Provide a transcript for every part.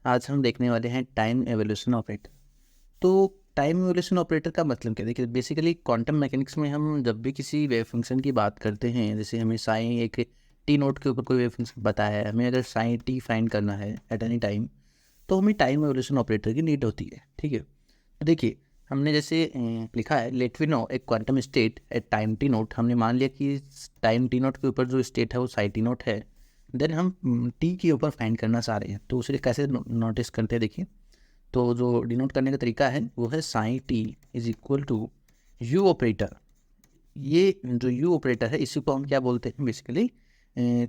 आज हम देखने वाले हैं टाइम एवोल्यूशन ऑपरेटर। तो टाइम एवोल्यूशन ऑपरेटर का मतलब क्या है? देखिए बेसिकली क्वांटम मैकेनिक्स में हम जब भी किसी वेव फंक्शन की बात करते हैं, जैसे हमें साइन एक टी नोट के ऊपर कोई वेव फंक्शन बताया है, हमें अगर साइन टी फाइंड करना है एट एनी टाइम, तो हमें टाइम एवोल्यूशन ऑपरेटर की नीड होती है। ठीक है, तो देखिए हमने जैसे लिखा है लेट वी नो एक quantum state at time T naught. हमने मान लिया कि टाइम टी नोट के ऊपर जो स्टेट है वो साई टी नोट है। देन हम टी के ऊपर फाइंड करना चाह रहे हैं, तो उसे कैसे नोटिस करते हैं? देखिए, तो जो डिनोट करने का तरीका है वो है psi T is equal to U operator. ये जो यू ऑपरेटर है इसी को हम क्या बोलते हैं? Basically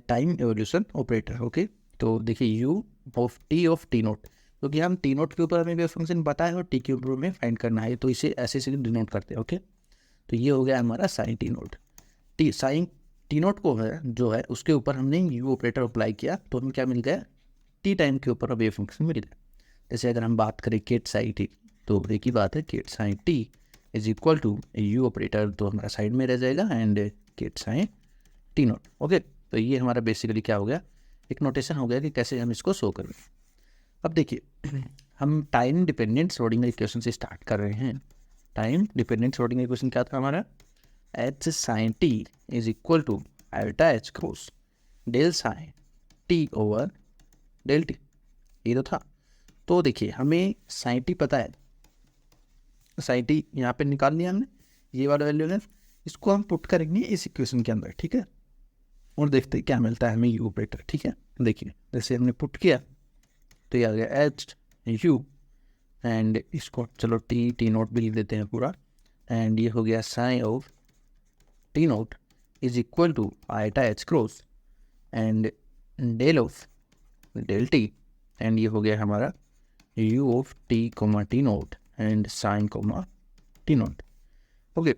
time evolution operator. Okay, तो देखिए यू ऑफ टी नोट, क्योंकि हम टी नोट के ऊपर हमें वेव फंक्शन पता है और टी के ऊपर हमें फाइंड करना है, तो इसे ऐसे से डिनोट करते हैं। ओके, तो ये हो गया हमारा psi T naught. T psi T naught को है जो है उसके ऊपर हमने यू ऑपरेटर अप्लाई किया, तो हमें क्या मिल गया? टी टाइम के ऊपर वेव फंक्शन मिल गया। जैसे अगर हम बात करें केट साइन टी, तो एक ही बात है, ket psi T is equal to U operator, तो हमारा साइड में रह जाएगा, and ket psi T naught. Okay, तो ये हमारा बेसिकली क्या हो गया? एक नोटेशन हो गया कि कैसे हम इसको शो करें। अब देखिए हम टाइम डिपेंडेंट श्रोडिंगर इक्वेशन से स्टार्ट कर रहे हैं। टाइम डिपेंडेंट श्रोडिंगर इक्वेशन क्या था हमारा? H psi T is equal to iota H cross del psi T over del T, ये तो था। तो देखिए हमें साइन टी पता है, साइन टी यहाँ पे निकाल लिया हमने, ये वाला वैल्यू है, इसको हम पुट करेंगे इस इक्वेशन के अंदर। ठीक है, और देखते हैं क्या मिलता है हमें यू ऑपरेटर। ठीक है, देखिए जैसे हमने पुट किया तो ये आ गया एच यू, एंड इसको चलो टी टी नोट भी लिख देते हैं पूरा, एंड ये हो गया psi of T naught is equal to iota H cross and del of del T, and ये हो गया हमारा U of T comma T naught and psi comma T naught. Okay,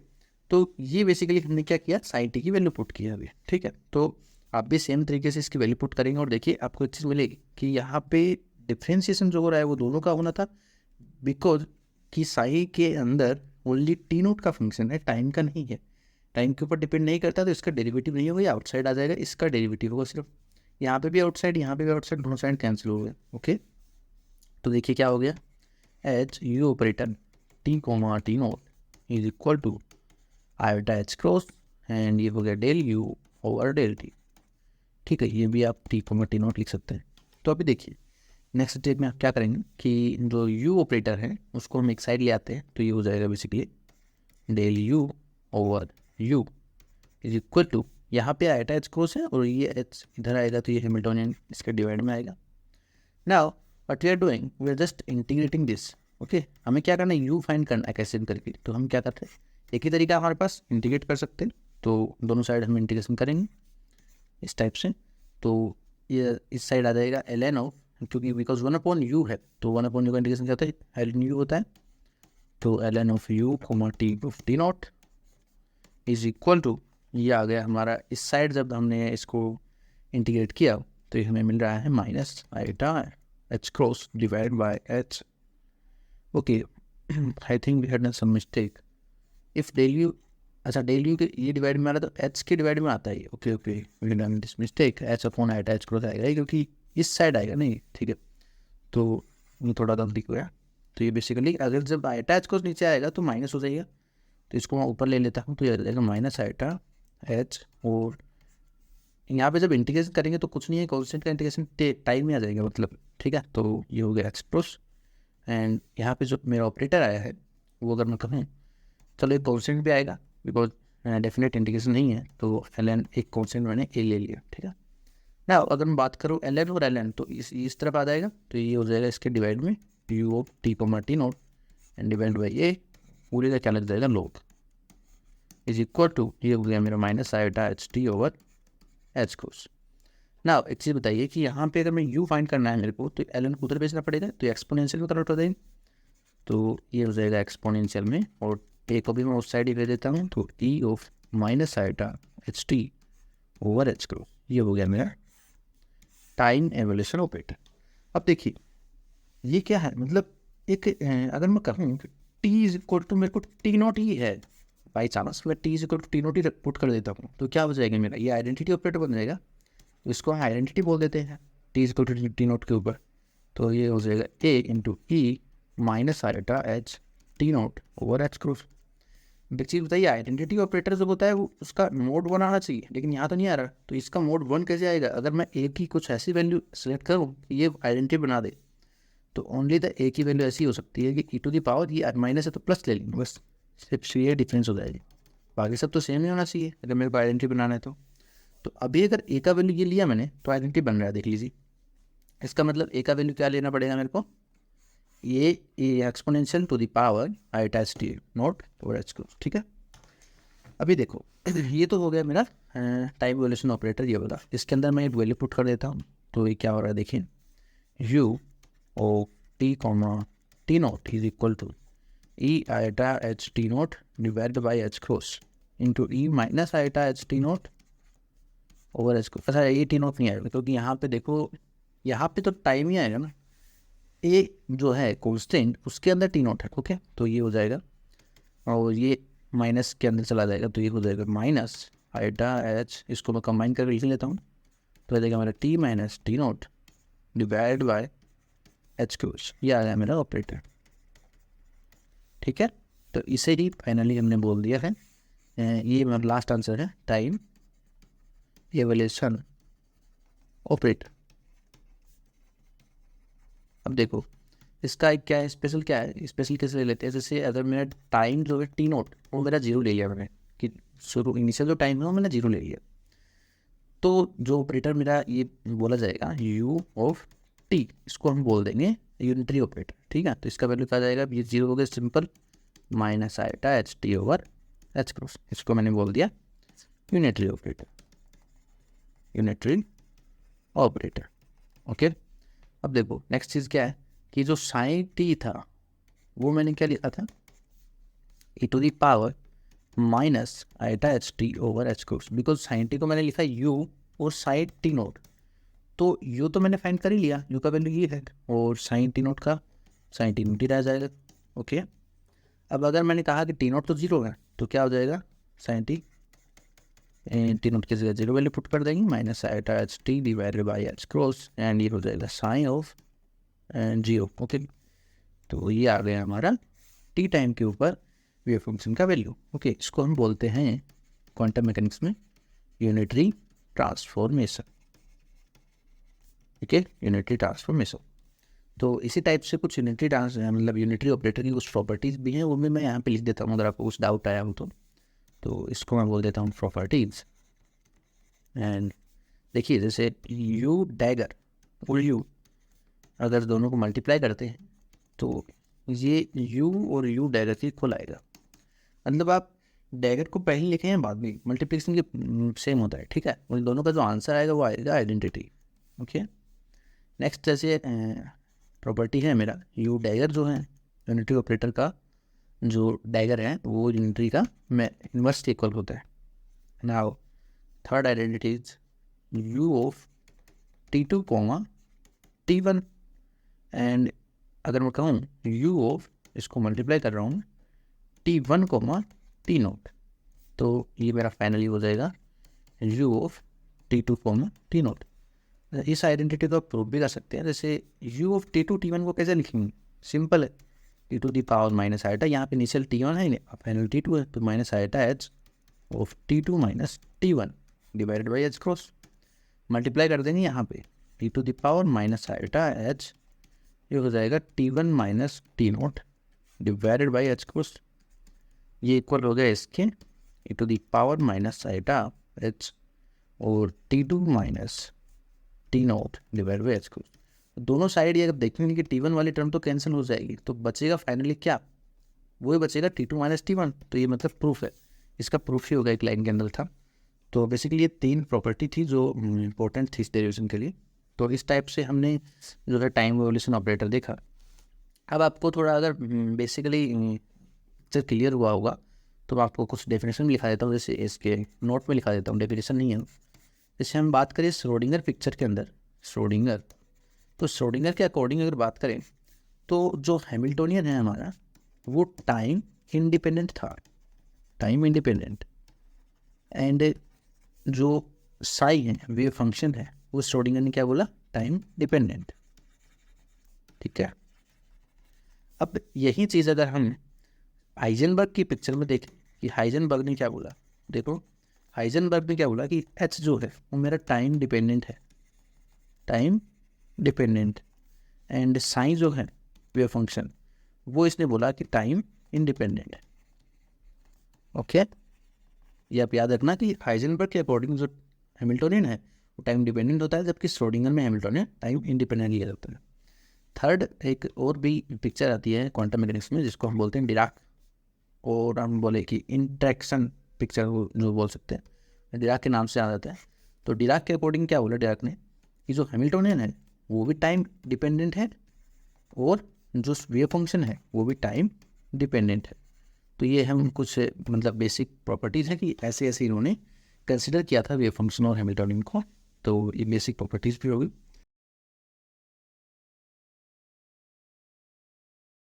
तो ये बेसिकली हमने क्या किया? साइन टी की वैल्यू पुट किया अभी। ठीक है, तो आप भी सेम तरीके से इसकी वैल्यू पुट करेंगे और देखिए आपको एक चीज़ मिलेगी कि यहाँ पे डिफ्रेंसिएशन जो हो रहा है वो दोनों का होना था, बिकॉज कि साई के अंदर ओनली टी नोट का फंक्शन है, टाइम का नहीं है। टाइम के ऊपर डिपेंड नहीं करता, तो इसका डेरिवेटिव नहीं होगा, आउटसाइड आ जाएगा, इसका डेरिवेटिव होगा सिर्फ। यहाँ पे भी आउटसाइड, यहाँ पे भी आउटसाइड, दोनों साइड कैंसिल हो गए। ओके, तो देखिए क्या हो गया? H U operator T comma T naught is equal to iota H cross, and ये हो गया del U over del T. ठीक है, ये भी आप टी कोमा टी नोट लिख सकते हैं। तो अभी देखिए नेक्स्ट स्टेप में आप क्या करेंगे कि जो यू ऑपरेटर है उसको हम एक साइड ले आते हैं, तो ये हो जाएगा basically del U over U is equal to, यहाँ पे आयोटा एच क्रॉस है और ये एच इधर आएगा, तो ये हैमिल्टोनियन इसके डिवाइड में आएगा। Now what we are doing, we are just integrating this. Okay, हमें क्या करना है? यू फाइंड करना है कैसे करके, तो हम क्या करते हैं, एक ही तरीका हमारे पास, इंटीग्रेट कर सकते हैं। तो दोनों साइड हम इंटीग्रेशन करेंगे इस टाइप से, तो ये इस साइड आ जाएगा एल एन ऑफ, क्योंकि बिकॉज वन अपॉन यू है, तो वन अपॉन यू का इंटीग्रेशन क्या होता है? एल एन यू होता है। तो L N of U comma T of T naught is equal to, ये आ गया हमारा इस साइड, जब हमने इसको इंटीग्रेट किया तो ये हमें मिल रहा है minus iota H cross divide by H. Okay, I think we had done some mistake. If del U, अच्छा डेल यू के ये डिवाइड में आ रहा, तो एच के डिवाइड में आता है। Okay okay, we had done this mistake, H upon iota H cross आएगा क्योंकि इस साइड आएगा नहीं। ठीक है, तो ये थोड़ा गलती हो गया। तो ये बेसिकली अगर जब आइटा एच क्रॉस नीचे आएगा तो माइनस हो जाएगा, तो इसको मैं ऊपर ले लेता हूँ, तो ये आ जाएगा माइनस आइटा एच, और यहाँ पे जब इंटीग्रेशन करेंगे तो कुछ नहीं है, कॉन्स्टेंट का इंटीग्रेशन टाइम में आ जाएगा मतलब। ठीक है, तो ये हो गया एक्सप्रोस, एंड यहाँ पे जो मेरा ऑपरेटर आया है वो अगर मैं कहूँ, चलो एक कॉन्स्टेंट भी आएगा बिकॉज डेफिनेट इंटीग्रेशन नहीं है, तो एल एन एक कॉन्स्टेंट मैंने ए ले लिया। ठीक है ना, अगर मैं बात करूँ एल एन और एल एन, तो इस तरफ आ जाएगा, तो ये हो जाएगा इसके डिवाइड में u of T comma T naught and divide by a, पूरे का क्या लग जाएगा लोग, इज इक्वल टू, ये हो गया मेरा minus iota H T over H cross. ना एक चीज़ बताइए कि यहाँ पे अगर मैं u फाइंड करना है मेरे को, तो एल एन को उधर भेजना पड़ेगा, तो एक्सपोनेंशियल में कन्वर्ट हो जाएगी, तो ये हो जाएगा एक्सपोनेंशियल में, और ए को भी मैं उस साइड ही भेज देता हूँ, तो e of minus iota H T over H cross, ये हो गया मेरा टाइम एवोल्यूशन ऑपरेटर। अब देखिए ये क्या है, मतलब एक अगर मैं कहूँ कि टी इज इक्वल टू, मेरे को टी नॉट ही है, बाई चांस मैं T is equal to T naught ही पुट कर देता हूँ, तो क्या हो जाएगा मेरा? ये आइडेंटिटी ऑपरेटर बन जाएगा, तो इसको हम आइडेंटिटी बोल देते हैं t is equal to t naught के ऊपर। तो ये हो जाएगा a into e minus iota H T naught over H cross. एक चीज़ बताइए, आइडेंटिटी ऑपरेटर जब होता है वो उसका मोड 1 आना चाहिए, लेकिन यहाँ तो नहीं आ रहा, तो इसका मोड 1 कैसे आएगा? अगर मैं ए की कुछ ऐसी वैल्यू सेलेक्ट करूँ कि ये आइडेंटिटी बना दे, तो ओनली द ए की वैल्यू ऐसी हो सकती है कि ई टू दी पावर ये माइनस है तो प्लस ले लेंगे, बस सिर्फ ये डिफरेंस हो जाएगी, बाकी सब तो सेम ही होना चाहिए अगर मेरे को आइडेंटिटी बनाना है तो अभी अगर ए का वैल्यू ये लिया मैंने तो आइडेंटिटी बन रहा है, देख लीजिए। इसका मतलब ए का वैल्यू क्या लेना पड़ेगा मेरे को? ये exponential to the power I times T naught over H cross, ठीक है। अभी देखो ये तो हो गया मेरा टाइम इवोल्यूशन ऑपरेटर ये वाला। इसके अंदर मैं एक वैल्यू पुट कर देता हूँ, तो ये क्या हो रहा है देखिए, U of T comma T naught is equal to e iota H T naught divide by H cross into e minus iota H T naught over H cross. अच्छा, ये टी नोट नहीं आएगा क्योंकि यहाँ पे देखो, यहाँ पे तो टाइम ही आएगा ना, ए जो है कॉन्स्टेंट उसके अंदर टी नोट है, ओके। तो ये हो जाएगा और ये माइनस के अंदर चला जाएगा, तो ये हो जाएगा माइनस आइटा एच, इसको मैं कंबाइन करके लिख लेता हूँ, तो आ जाएगा मेरा T minus t naught divide by H cross, ये आ गया मेरा ऑपरेटर, ठीक है। तो इसे ही फाइनली हमने बोल दिया है, ये मेरा लास्ट आंसर है टाइम इवोल्यूशन ऑपरेटर। अब देखो इसका एक क्या है स्पेशल, क्या है स्पेशल कैसे ले लेते हैं, जैसे अगर मेरा टाइम जो है टी नोट वो मेरा जीरो ले लिया मैंने, कि शुरू इनिशियल जो टाइम है वो मैंने जीरो ले लिया, तो जो ऑपरेटर मेरा ये बोला जाएगा यू ऑफ टी, इसको हम बोल देंगे यूनिटरी ऑपरेटर, ठीक है। तो इसका वैल्यू क्या जाएगा, ये जीरो हो गया simple, minus iota H T over H cross, इसको मैंने बोल दिया unitary operator, unitary operator, okay. अब देखो नेक्स्ट चीज़ क्या है कि जो साइन टी था वो मैंने क्या लिखा था, e to the power minus iota H T over H cross, because sine t को मैंने लिखा यू और साइन टी नोट, तो यू तो मैंने फाइंड कर ही लिया, यू का वैल्यू ये है, और साइन टी नोट का साइन टी नोट ही रह जाएगा, ओके। अब अगर मैंने कहा कि टी नोट तो जीरो है, तो क्या हो जाएगा, साइन टी नोट की जगह जीरो वैल्यू पुट कर देंगे, minus iota H T divided by H cross, and ये हो जाएगा साइन ऑफ जीरो, ओके। तो ये आ गया हमारा टी टाइम के ऊपर वेव फंक्शन का वैल्यू, ओके। इसको हम बोलते हैं क्वांटम मैकेनिक्स में यूनिटरी ट्रांसफॉर्मेशन, ठीक है, यूनिटरी ट्रांसफॉर्मेशन। तो इसी टाइप से कुछ मतलब यूनिटरी ऑपरेटर की कुछ प्रॉपर्टीज़ भी हैं, वो भी मैं यहाँ पे लिख देता हूँ अगर आपको कुछ डाउट आया हो तो इसको मैं बोल देता हूँ प्रॉपर्टीज़। एंड देखिए जैसे यू डैगर और यू अगर दोनों को मल्टीप्लाई करते हैं तो ये यू और यू डैगर की इक्वल आएगा, मतलब आप डैगर को पहले लिखे हैं बाद में, मल्टीप्लिकेशन के सेम होता है, ठीक है। उन दोनों का जो आंसर आएगा वो आएगा आइडेंटिटी, ओके। नेक्स्ट जैसे प्रॉपर्टी है मेरा यू डैगर जो है यूनिटरी ऑपरेटर का, जो डैगर है वो यूनिटरी का इनवर्स के इक्वल होता है। Now third identity is you of T two comma T one, and अगर मैं कहूँ यू ऑफ, इसको मल्टीप्लाई कर रहा हूँ T one comma T naught, तो ये मेरा फाइनली हो जाएगा U of T two comma T naught. इस आइडेंटिटी को आप प्रूव भी कर सकते हैं, जैसे U of T two T one को कैसे लिखेंगे, सिंपल है, T to the power minus iota, यहाँ पे इनिशियल टी वन है फाइनल टी टू है, तो minus iota H of T two minus T one divided by H cross, multiply कर देंगे यहाँ पे t to the power minus iota h, ये हो जाएगा t one minus t naught divided by H cross, ये इक्वल हो गया इसके e to the power minus iota h और t two minus t naught divide by H cross. दोनों side ये अगर देखेंगे कि टी वन वाली टर्म तो कैंसिल हो जाएगी, तो बचेगा फाइनली क्या, वही बचेगा T two minus T one, तो ये मतलब प्रूफ है, इसका प्रूफ ही होगा एक लाइन के अंदर था। तो बेसिकली ये तीन प्रॉपर्टी थी जो इम्पोर्टेंट थी इस डेरिवेशन के लिए। तो इस टाइप से हमने जो है टाइम इवोल्यूशन ऑपरेटर देखा। अब आपको थोड़ा अगर बेसिकली पिक्चर क्लियर हुआ होगा तो मैं आपको कुछ डेफिनेशन लिखा देता हूँ, जैसे इसके नोट में लिखा देता हूँ, डेफिनेशन नहीं है। जैसे हम बात करें श्रोडिंगर पिक्चर के अंदर, श्रोडिंगर, तो श्रोडिंगर के अकॉर्डिंग अगर बात करें तो जो हैमिल्टोनियन है हमारा वो टाइम इंडिपेंडेंट था, टाइम इंडिपेंडेंट, एंड जो साई है वेव फंक्शन है वो श्रोडिंगर ने क्या बोला, टाइम डिपेंडेंट। ठीक है। अब यही चीज़ अगर हम हाइजेनबर्ग की पिक्चर में देखें कि हाइजेनबर्ग ने क्या बोला, देखो हाइजेनबर्ग ने क्या बोला कि एच जो है वो मेरा टाइम डिपेंडेंट है, टाइम डिपेंडेंट, एंड साइन जो है वेव फंक्शन वो इसने बोला कि टाइम इंडिपेंडेंट है। ओके, ये आप याद रखना कि हाइजेनबर्ग के अकॉर्डिंग जो हैमिल्टोनियन है वो टाइम डिपेंडेंट होता है, जबकि श्रोडिंगर में हैमिल्टोनियन टाइम इंडिपेंडेंट लिया जाता है। थर्ड, एक और भी पिक्चर आती है क्वांटम मैकेनिक्स में जिसको हम बोलते हैं डिराक, और हम बोले कि इंटरेक्शन पिक्चर जो बोल सकते हैं, डिराक के नाम से आ जाता है। तो डिराक के अकॉर्डिंग क्या बोला डिराक ने कि जो हैमिल्टोनियन है वो भी टाइम डिपेंडेंट है और जो वेव फंक्शन है वो भी टाइम डिपेंडेंट है। तो ये हम कुछ मतलब बेसिक प्रॉपर्टीज़ हैं कि ऐसे ऐसे इन्होंने कंसिडर किया था वेव फंक्शन और हैमिल्टोनियन को। तो ये बेसिक प्रॉपर्टीज़ भी होगी।